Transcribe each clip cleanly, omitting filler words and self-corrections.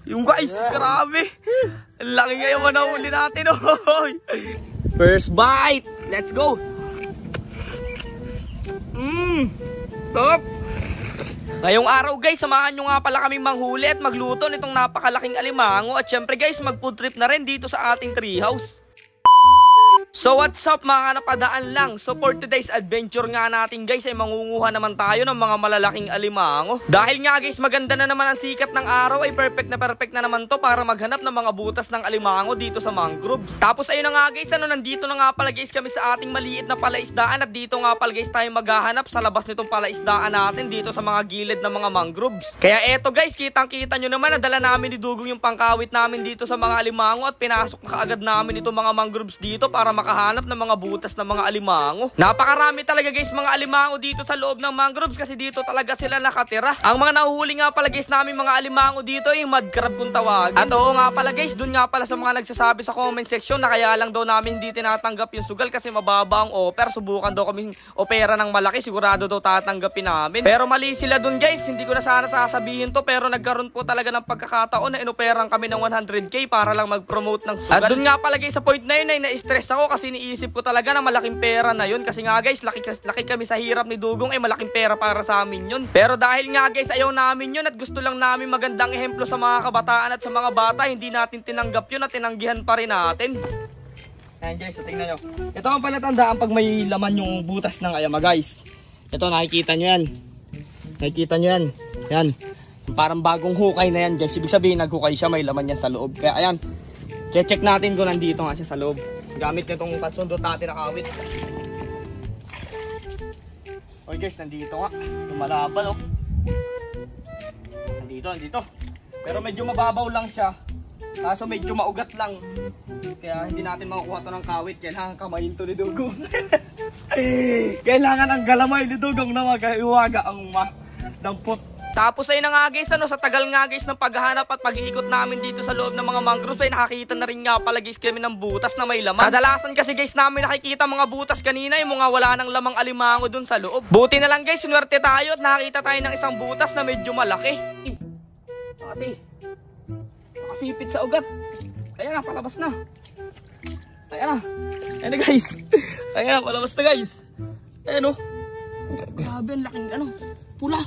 Yung guys, grabe. Ang laki ngayon na nahuli natin. Oh. First bite. Let's go. Top. Ngayong araw guys, samahan nyo nga pala kaming manghuli at magluto nitong napakalaking alimango. At syempre guys, mag-food trip na rin dito sa ating treehouse. So what's up mga kanapadaan lang. So for today's adventure nga natin guys ay mangunguha naman tayo ng mga malalaking alimango. Dahil nga guys maganda na naman ang sikat ng araw ay perfect na naman to para maghanap ng mga butas ng alimango dito sa mangroves. Tapos ayun na nga guys, nandito na nga pala guys kami sa ating maliit na palaisdaan. At dito nga pala guys tayo maghahanap sa labas nitong palaisdaan natin dito sa mga gilid ng mga mangroves. Kaya eto guys, kitang kita nyo naman nadala namin ni Dugong yung pangkawit namin dito sa mga alimango. At pinasok na kaagad namin itong mga mangroves dito para makahanap ng mga butas ng mga alimango. Napakarami talaga guys mga alimango dito sa loob ng mangroves kasi dito talaga sila nakatira. Ang mga nahuhuli nga pala guys namin mga alimango dito ay mud crab kung tawagin. At oo nga pala guys, dun nga pala sa mga nagsasabi sa comment section na kaya lang daw namin hindi tinatanggap yung sugal kasi mababa ang offer. Subukan daw kaming opera ng malaki, sigurado daw tatanggapin namin. Pero mali sila dun guys, hindi ko na sana sasabihin to pero nagkaroon po talaga ng pagkakataon na inoperang kami ng 100k para lang mag-promote ng sugal. At dun nga pala guys sa point na yun ay na-stress ako kasi isip ko talaga na malaking pera na yun. Kasi nga guys, laki kami sa hirap ni Dugong ay malaking pera para sa amin yun. Pero dahil nga guys, ayaw namin yun at gusto lang namin magandang ehemplo sa mga kabataan at sa mga bata, hindi natin tinanggap yun at tinanggihan pa rin natin. Ayan guys, so tingnan nyo. Ito ang palatandaan pag may laman yung butas ng ayama guys. Ito nakikita nyo yan. Nakikita nyo yan. Yan. Parang bagong hukay na yan guys. Ibig sabihin naghukay siya, may laman yan sa loob. Kaya ayan, check natin kung nandito nga siya sa loob. Gamit nitong pansundot natin na kawit. Okay guys, nandito nga. Yung malabal oh. Nandito. Pero medyo mababaw lang siya. Kaso medyo maugat lang. Kaya hindi natin makukuha to ng kawit. Kailangan kamayin to ni Dugong. Kailangan ang galamay ni Dugong na mag-iwaga ang dampot. Tapos ay na nga guys, sa tagal nga guys ng paghahanap at pag-iikot namin dito sa loob ng mga mangroves ay nakakita na rin nga pala guys kami ng butas na may laman. Kadalasan kasi guys namin nakikita mga butas kanina yung mga wala ng lamang alimango dun sa loob. Buti na lang guys, swerte tayo at nakakita tayo ng isang butas na medyo malaki. Ate, nakasipit sa ugat. Ayan na, palabas na. Ayan na guys. Ayan na, palabas na guys. Ayan o. Grabe, ang laking pula.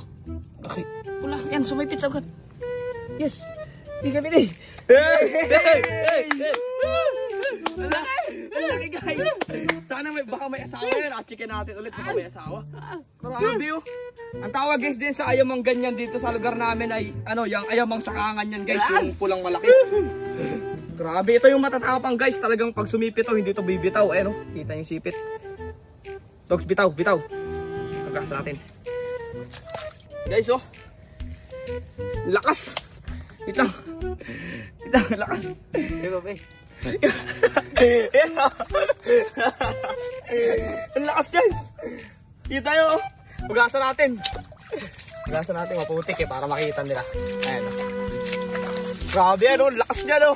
Pula, yan, sumipit sa ugat. Yes, hindi kami din. Laki guys. Sana baka may asawa yan. Chicken natin ulit baka may asawa. Grabe oh. Ang tawag guys din sa ayamang ganyan dito sa lugar namin ay yung ayamang sakangan yan guys. Yung pulang malaki. Grabe, ito yung matatapang guys. Talagang pag sumipit hindi to bibitaw. Ayan oh, kita yung sipit. Dogs, bitaw. Pagkas natin. Guys oh, lakas. Wait lang, lakas. Ang lakas guys. Kita nyo oh. Hugasan natin maputik para makita nila. Ayan oh. Grabe lakas niya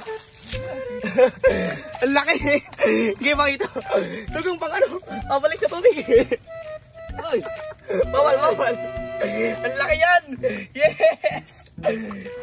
Ang laki. Hindi makita. Tugong pang pabalik sa tubig. Ay, bawal. Ang laki yan. Yes.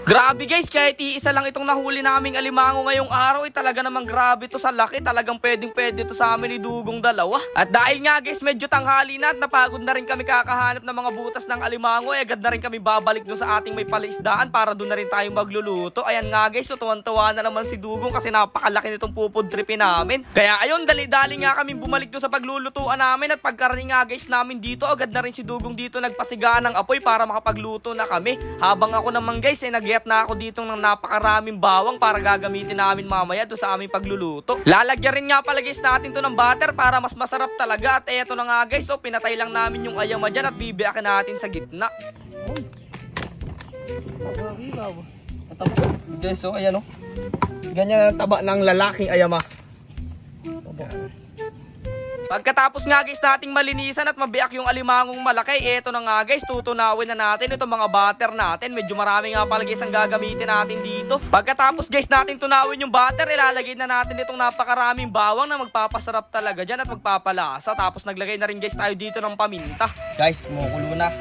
Grabe guys, kahit iisa lang itong nahuli naming alimango ngayong araw ay talaga namang grabe to sa laki. Talagang pwede to sa amin ni Dugong dalawa. At dahil nga guys medyo tanghali na at napagod na rin kami kakahanap ng mga butas ng alimango, agad na rin kami babalik dun sa ating may palaisdaan para dun na rin tayong magluluto. Ayan nga guys, so tuwan-tuwa na naman si Dugong kasi napakalaki nitong pupod tripin namin. Kaya ayun, dali-dali nga kami bumalik dun sa paglulutuan namin. At pagkarating nga guys namin dito, agad na rin si Dugong dito nagpasigaan ng apoy para makapagluto na kami. Habang ako naman guys ay nagyat na ako dito ng napakaraming bawang para gagamitin namin mamaya doon sa aming pagluluto. Lalagyan rin nga pala guys natin to ng butter para mas masarap talaga. At eto na nga guys, so pinatay lang namin yung ayama dyan at bibiyakin natin sa gitna. Guys, so ayan o. Ganyan ang taba ng lalaking ayama. Pagkatapos nga guys nating malinisan at mabiyak yung alimangong malaki, eto na nga guys, tutunawin na natin itong mga butter natin. Medyo marami nga pala guys ang gagamitin natin dito. Pagkatapos guys nating tunawin yung butter, ilalagay na natin itong napakaraming bawang na magpapasarap talaga dyan at magpapalasa. Tapos naglagay na rin guys tayo dito ng paminta. Guys, kumukulo na.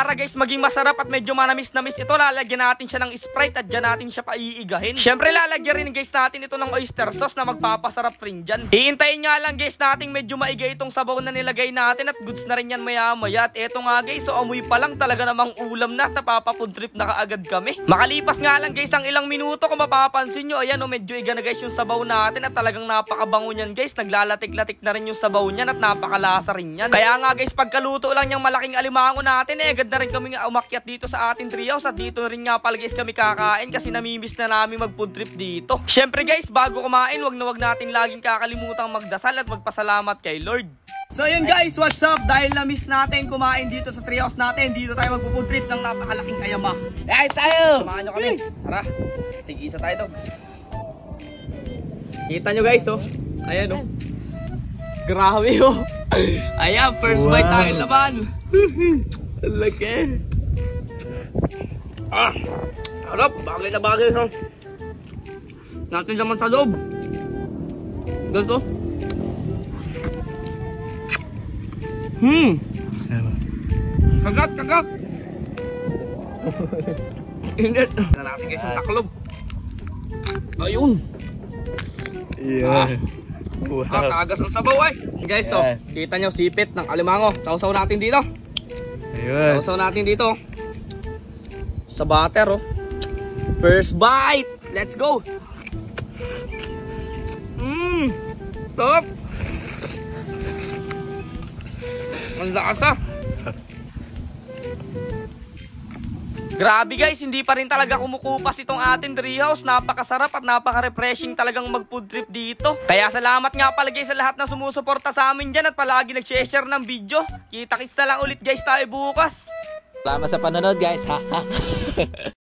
para guys maging masarap at medyo manamis-namis ito, lalagyan natin siya ng Sprite at dyan natin siya paiigahin. Syempre lalagyan rin guys natin ito ng oyster sauce na magpapasarap rin dyan. Hihintayin nga lang guys natin medyo maigay itong sabaw na nilagay natin at goods na rin yan maya-maya. At eto nga guys, so amoy pa lang talaga namang ulam na at napapafood trip na kaagad kami. Makalipas nga lang guys ang ilang minuto, kung mapapansin nyo, ayan o, medyo iga na guys yung sabaw natin at talagang napakabango niyan guys. Naglalatik-latik na rin yung sabaw niyan at napakalasa rin yan. Kaya nga guys, pagkaluto lang yung malaking alimango natin, agad na rin kami nga umakyat dito sa ating treehouse at dito rin nga pala guys kami kakain kasi namimiss na namin mag-food trip dito. Syempre guys, bago kumain, wag natin laging kakalimutang magdasal at magpasalamat kay Lord. So yun guys, what's up? Dahil na-miss natin kumain dito sa treehouse natin, dito tayo mag-food trip ng napakalaking kayama. Ay, tayo! Samahan nyo kami. Tara, tig-isa tayo dogs. Kita nyo guys oh. Ayan oh. Grabe oh. Ayan, first bite tayo laban. Laki. Harap, bagay na bagay oh. Natin naman sa loob. Gusto? Kagat. Init. Na natin guys yung taklob. Ayun. Yeah. Kagas ang sabaw ay. Guys, so, kita nyo sipit ng alimango. Sausaw natin dito. Ayun. Sausaw natin dito. Sa butter, oh. First bite. Let's go. Top. Ang lasa. Grabe guys, hindi pa rin talaga kumukupas itong ating treehouse. Napakasarap at napaka-refreshing talagang mag-food trip dito. Kaya salamat nga pala guys sa lahat na sumusuporta sa amin dyan at palagi nag-share ng video. Kita-kits na lang ulit guys tayo bukas. Salamat sa panonood guys.